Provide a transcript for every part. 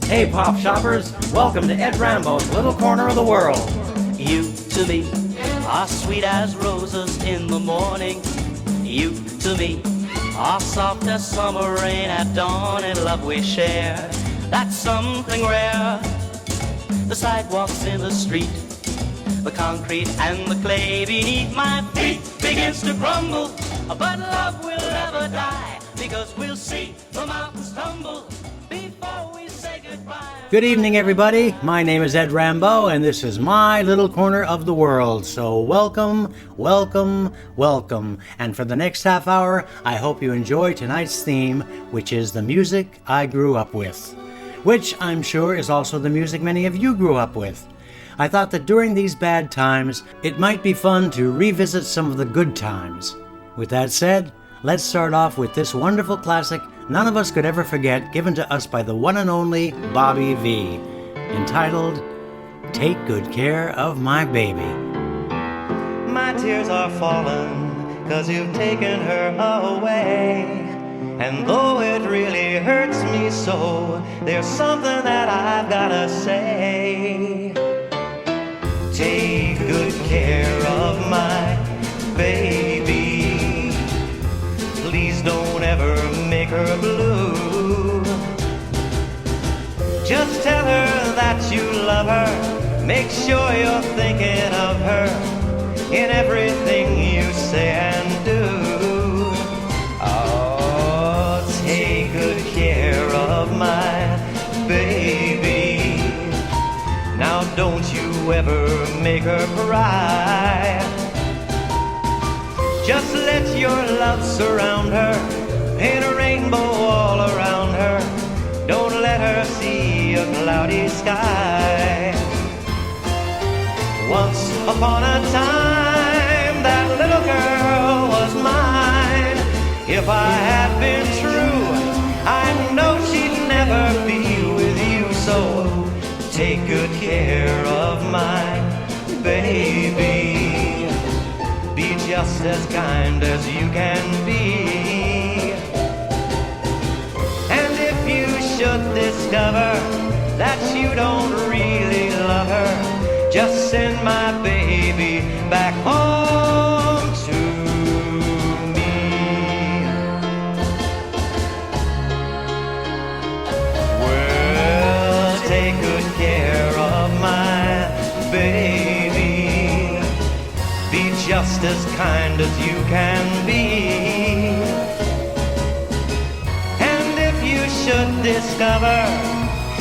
Hey pop shoppers, welcome to Ed Rambeau's Little Corner of the World. You to me are sweet as roses in the morning. You to me are soft as summer rain at dawn. In love we share, that's something rare. The sidewalks in the street, the concrete and the clay beneath my feet begins to crumble, but love will never die, because we'll see the mountains tumble before we say goodbye. Good evening, everybody. My name is Ed Rambeau, and this is my little corner of the world. So welcome, welcome, welcome. And for the next half hour, I hope you enjoy tonight's theme, which is the music I grew up with, which I'm sure is also the music many of you grew up with. I thought that during these bad times, it might be fun to revisit some of the good times. With that said, let's start off with this wonderful classic none of us could ever forget, given to us by the one and only Bobby V, entitled, Take Good Care of My Baby. My tears are falling, 'cause you've taken her away. And though it really hurts me so, there's something that I've gotta say. Take good care of my baby. Please don't ever make her blue. Just tell her that you love her. Make sure you're thinking of her in everything you say and do. Oh, take good care of my baby. Now don't you ever make her cry. Just let your love surround her, paint a rainbow all around her. Don't let her see a cloudy sky. Once upon a time, that little girl was mine. If I had been true, I know she'd never be with you. So take good care of my baby. Be just as kind as you can be. And if you should discover that you don't really love her, just send my baby back home to me. Well, take good care of my baby. Be just as kind as you can be. And if you should discover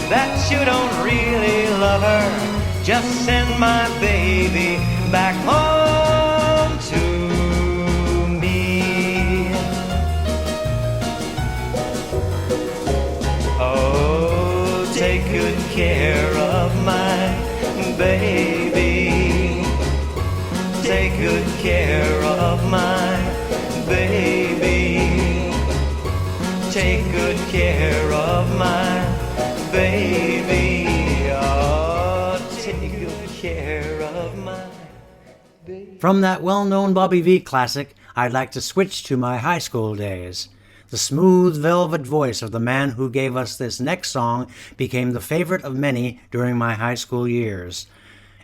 that you don't really love her, just send my baby back home to me. Oh, take good care of my baby. Take good care of my baby. Take good care of my baby. Oh, take good care of my baby. From that well-known Bobby V classic, I'd like to switch to my high school days. The smooth velvet voice of the man who gave us this next song became the favorite of many during my high school years.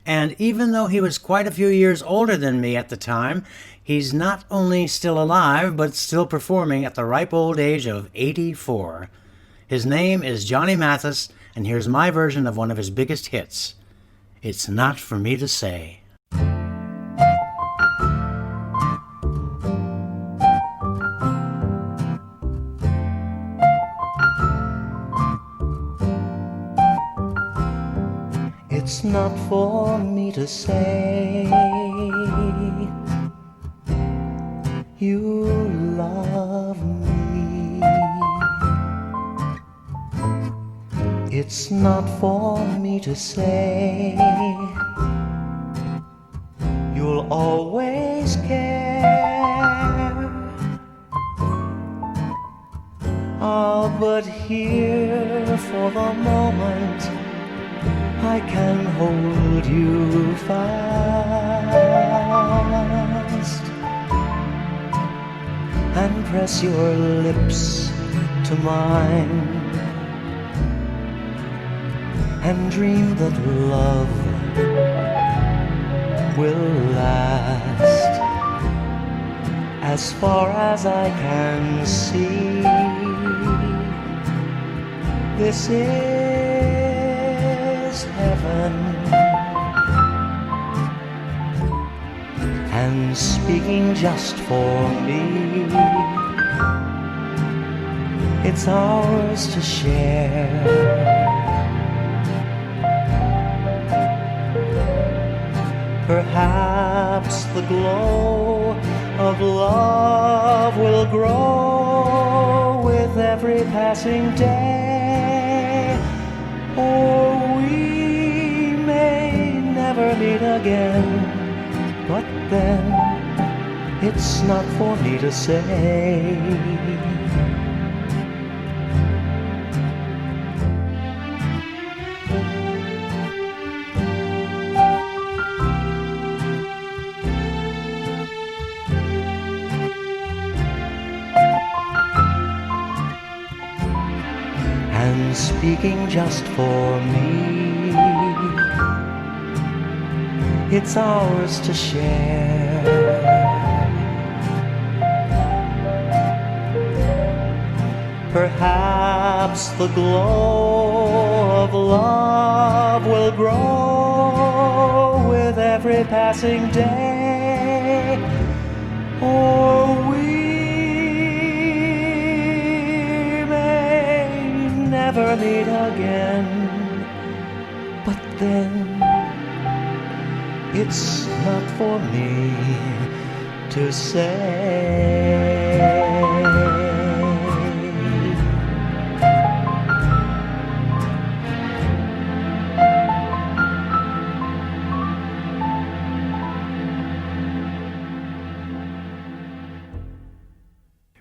And even though he was quite a few years older than me at the time, he's not only still alive, but still performing at the ripe old age of 84. His name is Johnny Mathis, and here's my version of one of his biggest hits, It's Not For Me To Say. It's not for me to say you love me. It's not for me to say you'll always care. Ah, but here for the moment I can hold you fast and press your lips to mine. and dream that love will last as far as I can see. This is heaven, and speaking just for me, it's ours to share. Perhaps the glow of love will grow with every passing day, or we may never meet again, but then it's not for me to say. And speaking just for me, it's ours to share. Perhaps the glow of love will grow with every passing day, or we never meet again, but then it's not for me to say.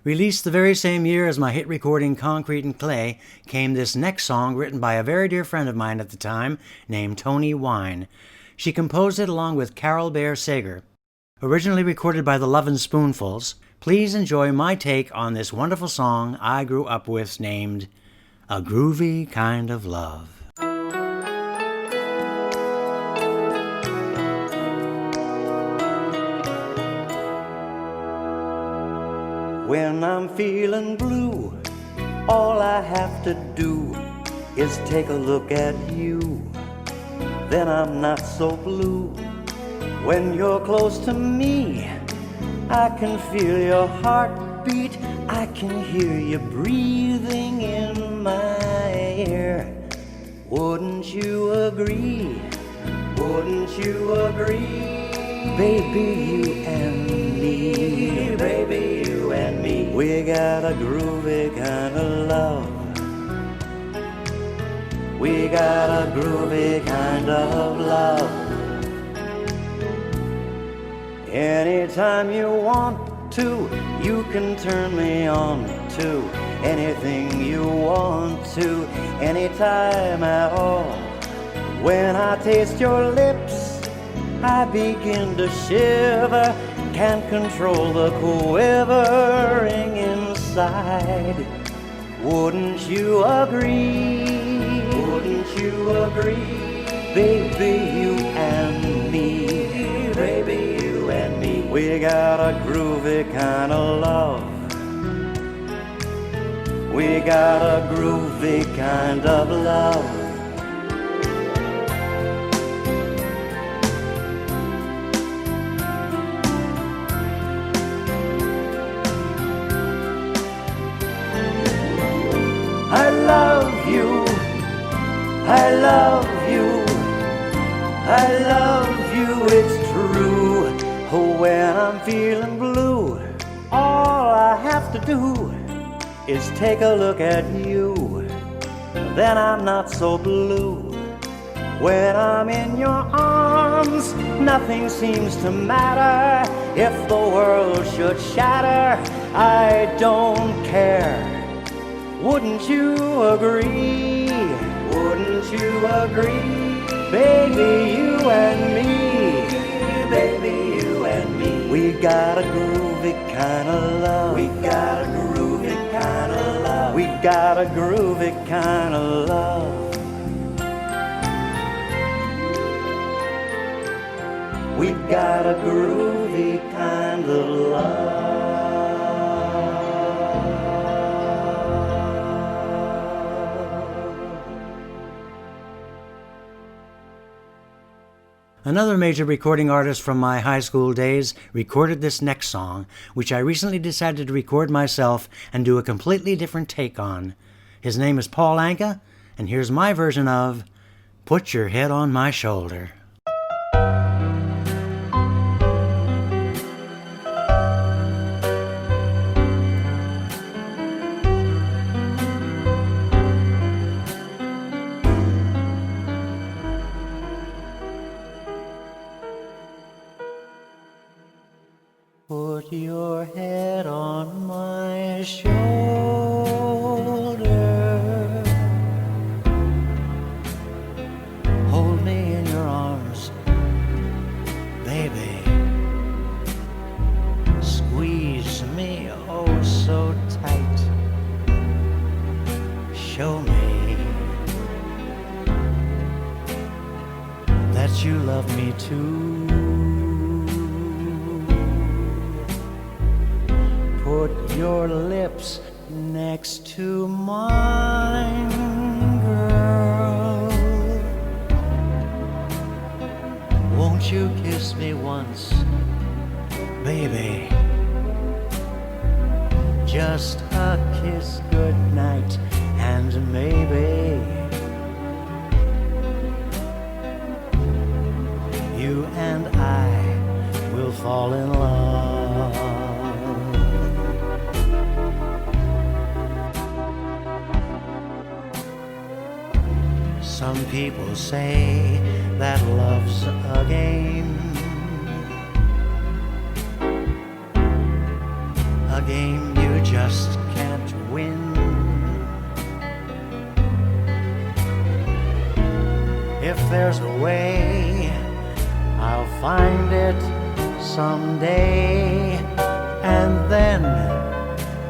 Released the very same year as my hit recording Concrete and Clay came this next song written by a very dear friend of mine at the time named Toni Wine. She composed it along with Carol Bear Sager. Originally recorded by the Lovin' Spoonfuls, please enjoy my take on this wonderful song I grew up with named A Groovy Kind of Love. When I'm feeling blue, all I have to do is take a look at you. Then I'm not so blue. When you're close to me, I can feel your heartbeat. I can hear you breathing in my ear. Wouldn't you agree? Wouldn't you agree? Baby, you and me, baby, you and me, we got a groovy kind of love. We got a groovy kind of love. Anytime you want to, you can turn me on to anything you want to, anytime at all. When I taste your lips, I begin to shiver, can't control the quivering inside. Wouldn't you agree? Wouldn't you agree? Baby, you and me, baby, you and me, we got a groovy kind of love. We got a groovy kind of love. I love you, I love you, I love you, it's true. When I'm feeling blue, all I have to do is take a look at you. Then I'm not so blue. When I'm in your arms, nothing seems to matter. If the world should shatter, I don't care. Wouldn't you agree? Wouldn't you agree? Baby, you and me, baby, you and me, we got a groovy kind of love. We got a groovy kind of love. We got a groovy kind of love. got a groovy kind of love. Another major recording artist from my high school days recorded this next song, which I recently decided to record myself and do a completely different take on. His name is Paul Anka, and here's my version of Put Your Head on My Shoulder. Put your head on my shoulder. Hold me in your arms, baby. Squeeze me oh so tight. Show me that you love me too. Put your lips next to mine, girl. Won't you kiss me once, baby? Just a kiss goodnight, and maybe you and I will fall in love. Some people say that love's a game you just can't win. If there's a way, I'll find it someday, and then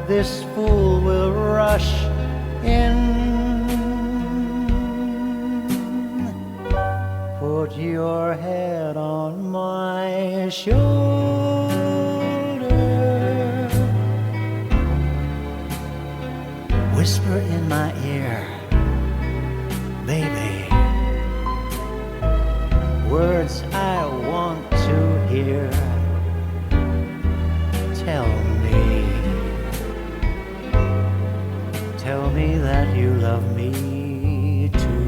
this fool will rush in. Put your head on my shoulder. Whisper in my ear, baby, words I want to hear. Tell me that you love me too.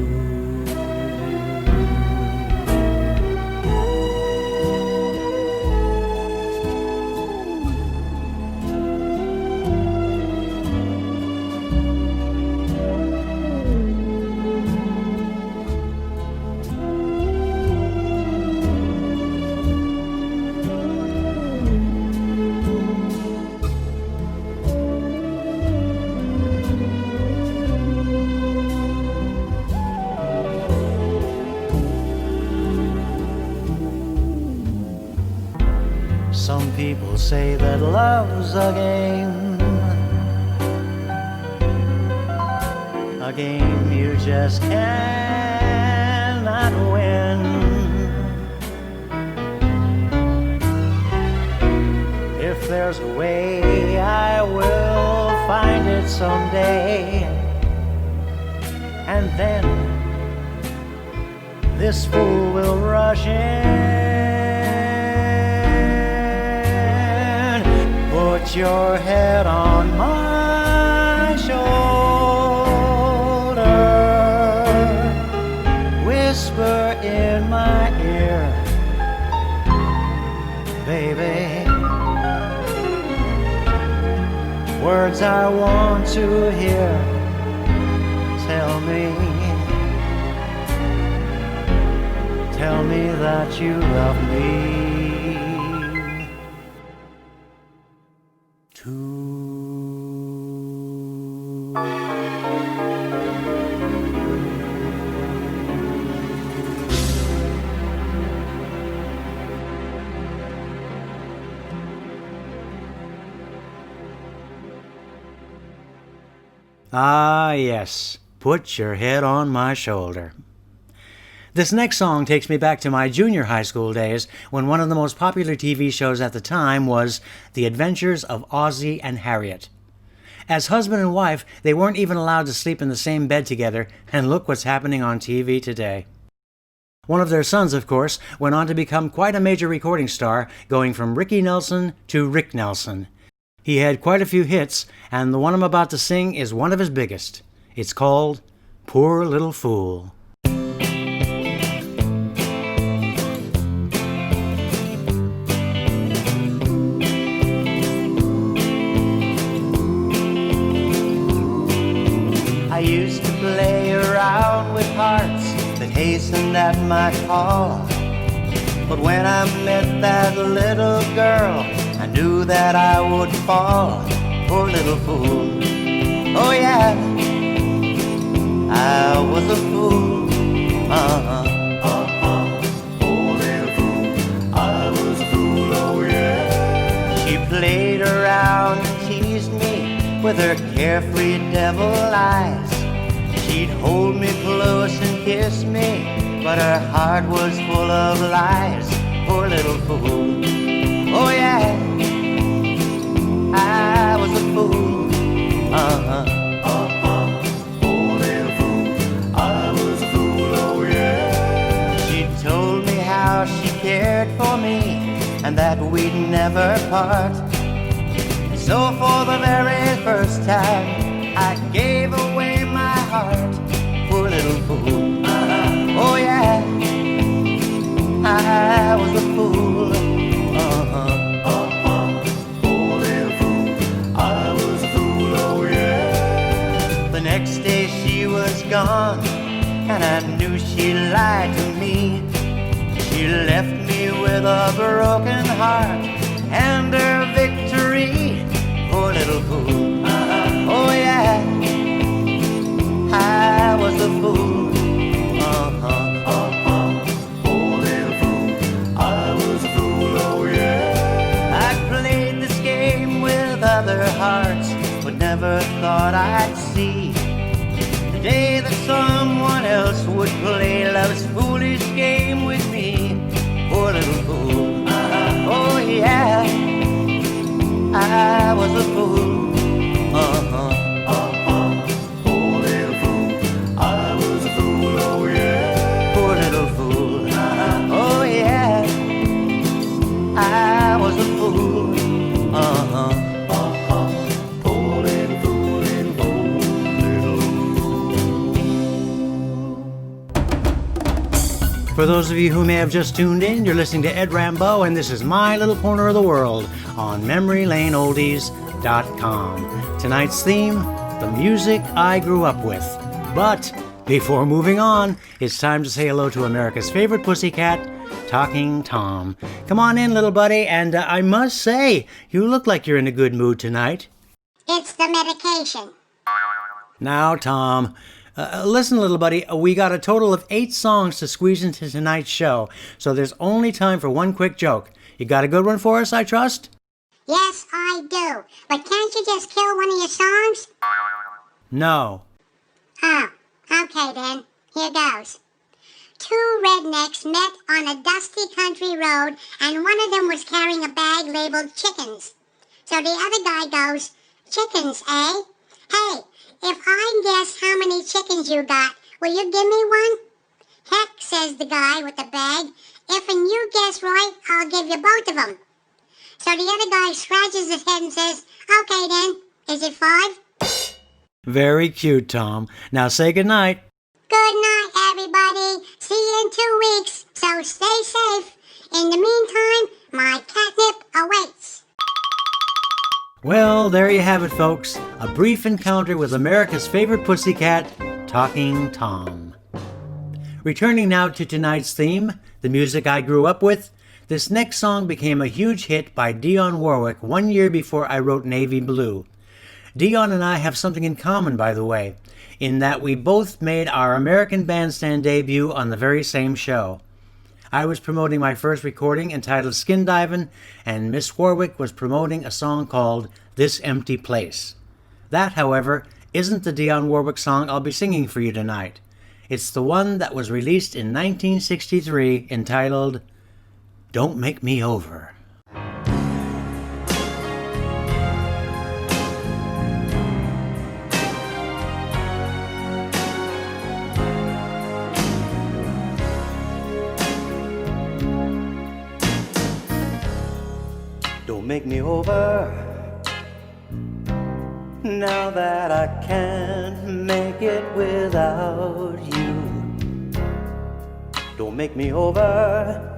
Some people say that love's a game you just cannot win. If there's a way, I will find it someday, and then this fool will rush in. Put your head on my shoulder, whisper in my ear, baby, words I want to hear. Tell me that you love me too. Ah, yes, put your head on my shoulder. This next song takes me back to my junior high school days when one of the most popular TV shows at the time was The Adventures of Ozzie and Harriet. As husband and wife, they weren't even allowed to sleep in the same bed together, and look what's happening on TV today. One of their sons, of course, went on to become quite a major recording star, going from Ricky Nelson to Rick Nelson. He had quite a few hits, and the one I'm about to sing is one of his biggest. It's called Poor Little Fool. I used to play around with hearts that hastened at my call. But when I met that little girl, I knew that I would fall. Poor little fool. Oh yeah, I was a fool. Poor little fool, I was a fool, oh yeah. She played around and teased me with her carefree devil eyes. She'd hold me close and kiss me, but her heart was full of lies. Poor little fool. Oh yeah, I was a fool. Poor little fool, I was a fool, oh yeah. She told me how she cared for me and that we'd never part. So for the very first time, I gave away my heart. Poor little fool. Oh yeah, I was a fool. Poor little fool, I was a fool, oh yeah. The next day she was gone, and I knew she lied to me. She left me with a broken heart and her victory. Poor little fool. Oh yeah, I was a fool. Poor little fool, I was a fool, oh yeah. I played this game with other hearts, but never thought I'd see the day that someone else would play love's foolish game with me. Poor little fool. Oh yeah, I was a fool. Poor little fool, I was a fool, oh yeah. Poor little fool. Oh yeah, I was a fool. Poor little fool, little fool, little fool. For those of you who may have just tuned in, you're listening to Ed Rambeau, and this is My Little Corner of the World on MemoryLaneOldies.com. Tonight's theme, the music I grew up with. But before moving on, it's time to say hello to America's favorite pussycat, Talking Tom. Come on in, little buddy, and I must say, you look like you're in a good mood tonight. It's the medication. Now, Tom, listen, little buddy, we got a total of 8 songs to squeeze into tonight's show, so there's only time for one quick joke. You got a good one for us, I trust? Yes, I do. But can't you just kill one of your songs? No. Oh, okay then. Here goes. 2 rednecks met on a dusty country road, and one of them was carrying a bag labeled chickens. So the other guy goes, "Chickens, eh? Hey, if I guess how many chickens you got, will you give me one?" "Heck," says the guy with the bag. "If and you guess right, I'll give you both of them." So the other guy scratches his head and says, "Okay then, is it 5? Very cute, Tom. Now say goodnight. Good night, everybody. See you in 2 weeks, so stay safe. In the meantime, my catnip awaits. Well, there you have it, folks. A brief encounter with America's favorite pussycat, Talking Tom. Returning now to tonight's theme, the music I grew up with, this next song became a huge hit by Dionne Warwick 1 year before I wrote Navy Blue. Dionne and I have something in common, by the way, in that we both made our American Bandstand debut on the very same show. I was promoting my first recording entitled Skin Divin', and Miss Warwick was promoting a song called This Empty Place. That, however, isn't the Dionne Warwick song I'll be singing for you tonight. It's the one that was released in 1963 entitled Don't Make Me Over. Don't make me over now that I can't make it without you. Don't make me over.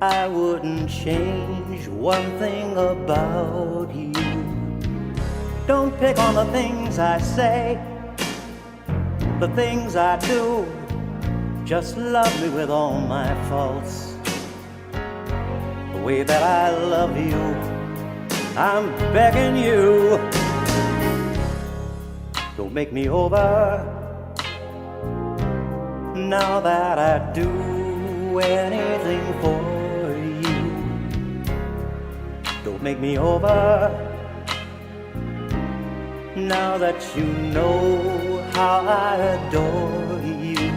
I wouldn't change one thing about you. Don't pick on the things I say, the things I do. Just love me with all my faults, the way that I love you. I'm begging you, don't make me over now that I do anything for you. Don't make me over now that you know how I adore you.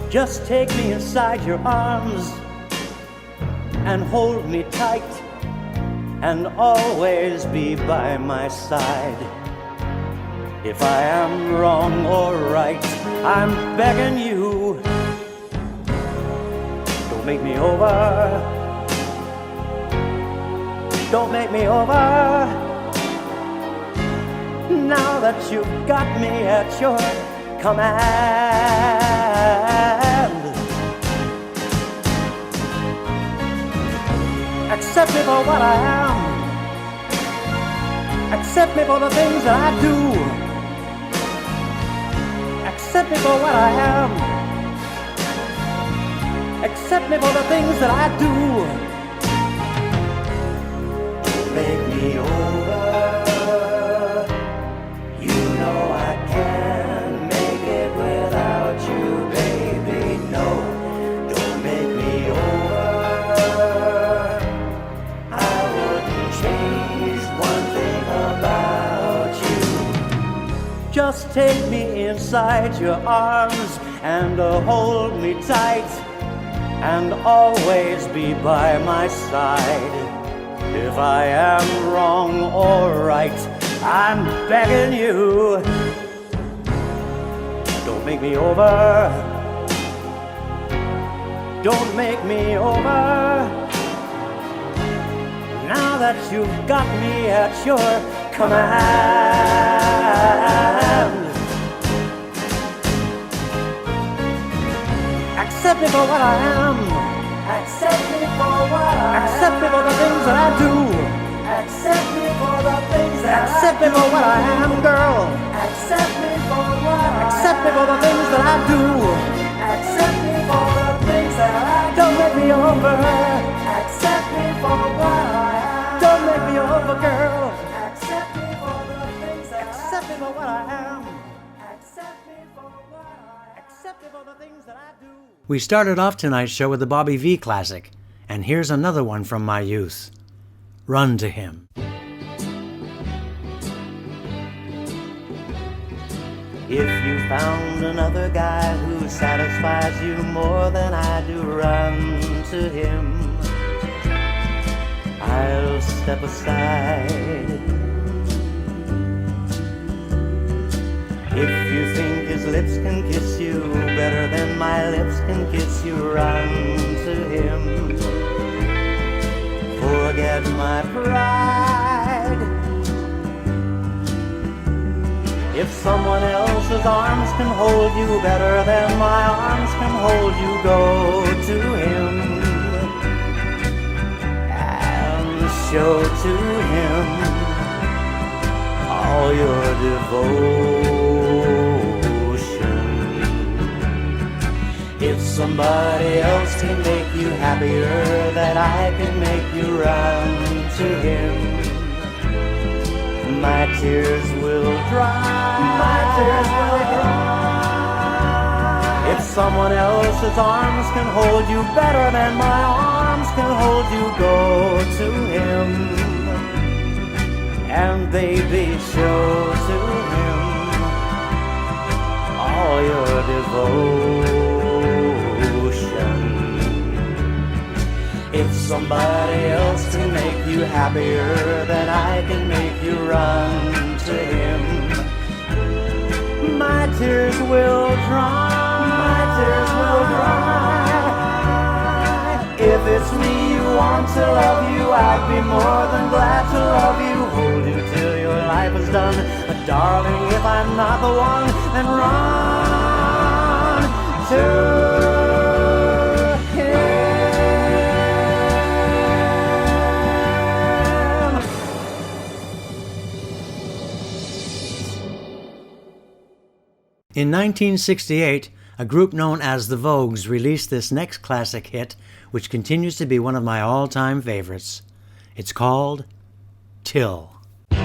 Just take me inside your arms and hold me tight, and always be by my side. If I am wrong or right, I'm begging you, don't make me over. Don't make me over now that you've got me at your command. Accept me for what I am. Accept me for the things that I do. Accept me for what I am. Accept me for the things that I do. Make me over. You know I can't make it without you, baby. No, don't make me over. Just take me inside your arms and hold me tight, and always be by my side. If I am wrong or right, I'm begging you, don't make me over. Don't make me over now that you've got me at your command. Accept me for what I am. Accept me for what I am. Accept me for the things that I do. Accept me for the things that accept me for what I am, girl. Accept me for what I am. Accept me for the things that I do. Accept me for the things that I do. Don't make me over. Accept me for what I am. Don't make me over, girl. Accept me for the things that accept me for what I am. Accept me for what I am. Accept me for the things that I do. We started off tonight's show with the Bobby V classic, and here's another one from my youth. Run to Him. If you found another guy who satisfies you more than I do, run to him. I'll step aside. If you think his lips can kiss you better than my lips can kiss you, run to him. Forget my pride. If someone else's arms can hold you better than my arms can hold you, go to him and show to him all your devotion. If somebody else can make you happier than I can make you, run to him. My tears will dry. My tears will dry. If someone else's arms can hold you better than my arms can hold you, go to him. And baby, show to him devotion. If somebody else can make you happier, then I can make you run to him. My tears will dry, my tears will dry. If it's me you want to love you, I'd be more than glad to love you, hold you till your life is done. But darling, if I'm not the one, then run to him. In 1968, a group known as the Vogues released this next classic hit, which continues to be one of my all-time favorites. It's called Till. You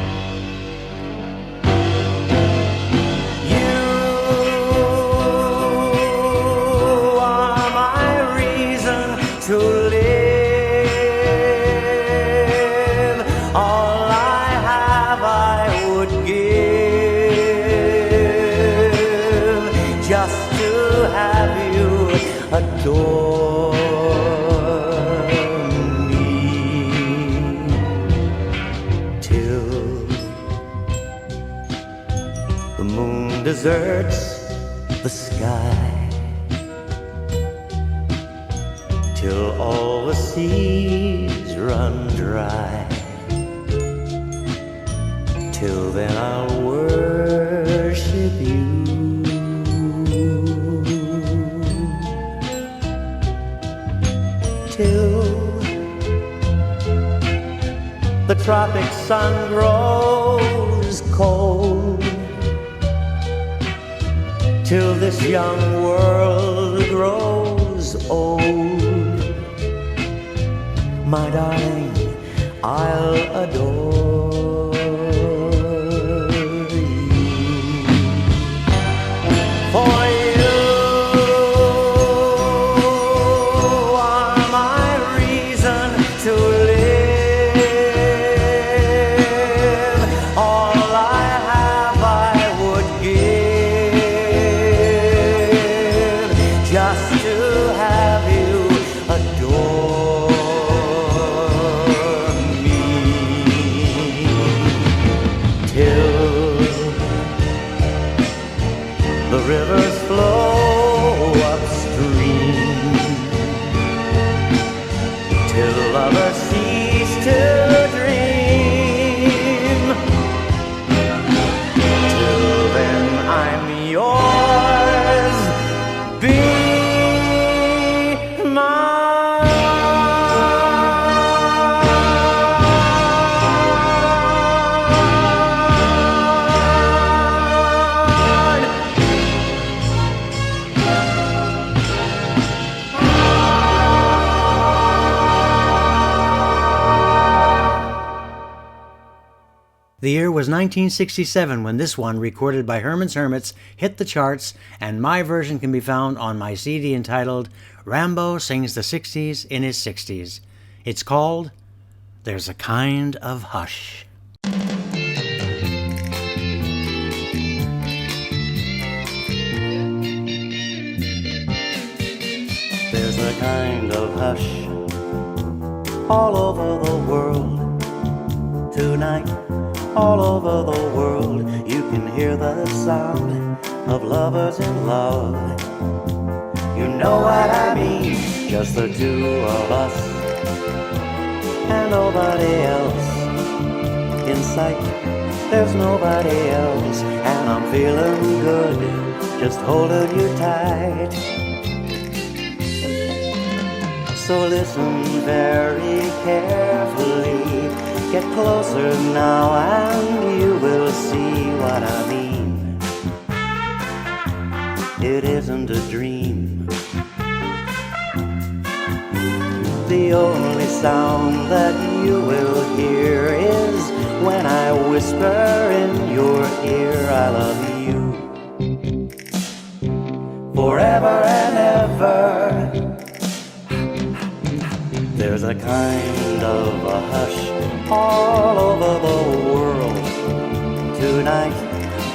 are my reason to live. All I have I would give, just to have you adore me. Till the moon deserts the sky, till all the seas run dry. Till then I'll worship you. Till the tropic sun grows cold, till this young world grows old. My darling, I'll adore you. For you are my reason to live. All I have I would give, just to have you adore me. Till the rivers flow upstream, till lovers cease to dream. Till then I'm yours, be mine. The year was 1967 when this one, recorded by Herman's Hermits, hit the charts, and my version can be found on my CD entitled Rambeau Sings the 60s in His 60s. It's called There's a Kind of Hush. There's a kind of hush all over the world tonight. All over the world you can hear the sound of lovers in love. You know what I mean, just the two of us and nobody else in sight. There's nobody else, and I'm feeling good, just holding you tight. So listen very carefully, get closer now and you will see what I mean. It isn't a dream. The only sound that you will hear is when I whisper in your ear, I love you forever and ever. There's a kind of a hush all over the world tonight.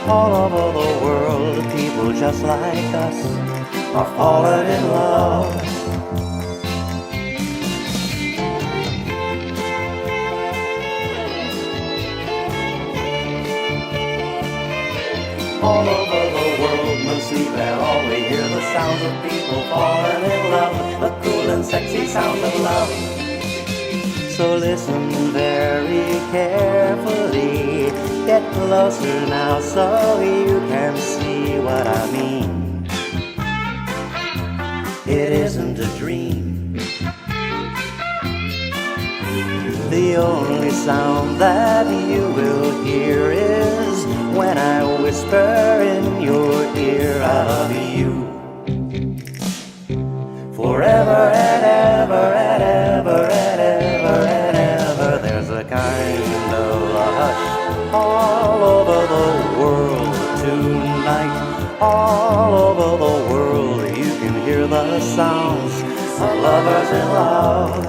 All over the world, people people just like us are falling in love. All over the world, no sleep at all. We hear the sounds of people falling in love, the cool and sexy sound of love. So listen very carefully, get closer now so you can see what I mean. It isn't a dream. The only sound that you will hear is when I whisper in your ear, I love you. Forever and ever and ever and ever and ever. There's a kind of a hush all over the world tonight. All over the world you can hear the sounds of lovers in love.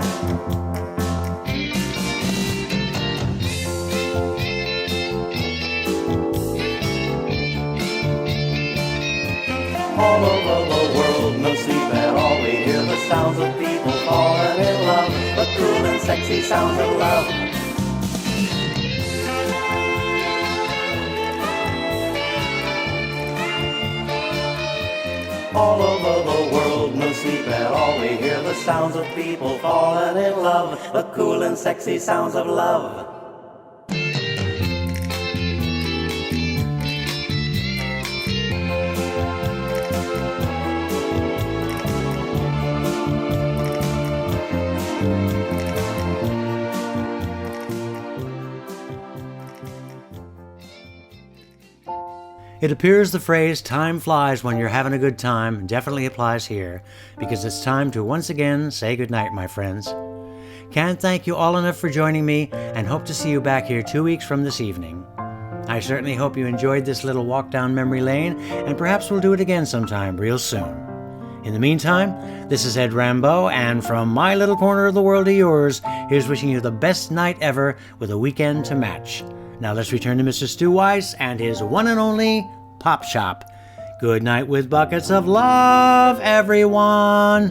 All over the world, no sleep at all. We hear the sounds of people falling in love, the cool and sexy sounds of love. All over the world, no sleep at all. We hear the sounds of people falling in love, the cool and sexy sounds of love. It appears the phrase "time flies when you're having a good time" definitely applies here, because it's time to once again say goodnight, my friends. Can't thank you all enough for joining me, and hope to see you back here 2 weeks from this evening. I certainly hope you enjoyed this little walk down memory lane, and perhaps we'll do it again sometime real soon. In the meantime, this is Ed Rambeau, and from my little corner of the world to yours, here's wishing you the best night ever with a weekend to match. Now let's return to Mr. Stu Weiss and his one and only Pop Shop. Good night with buckets of love, everyone.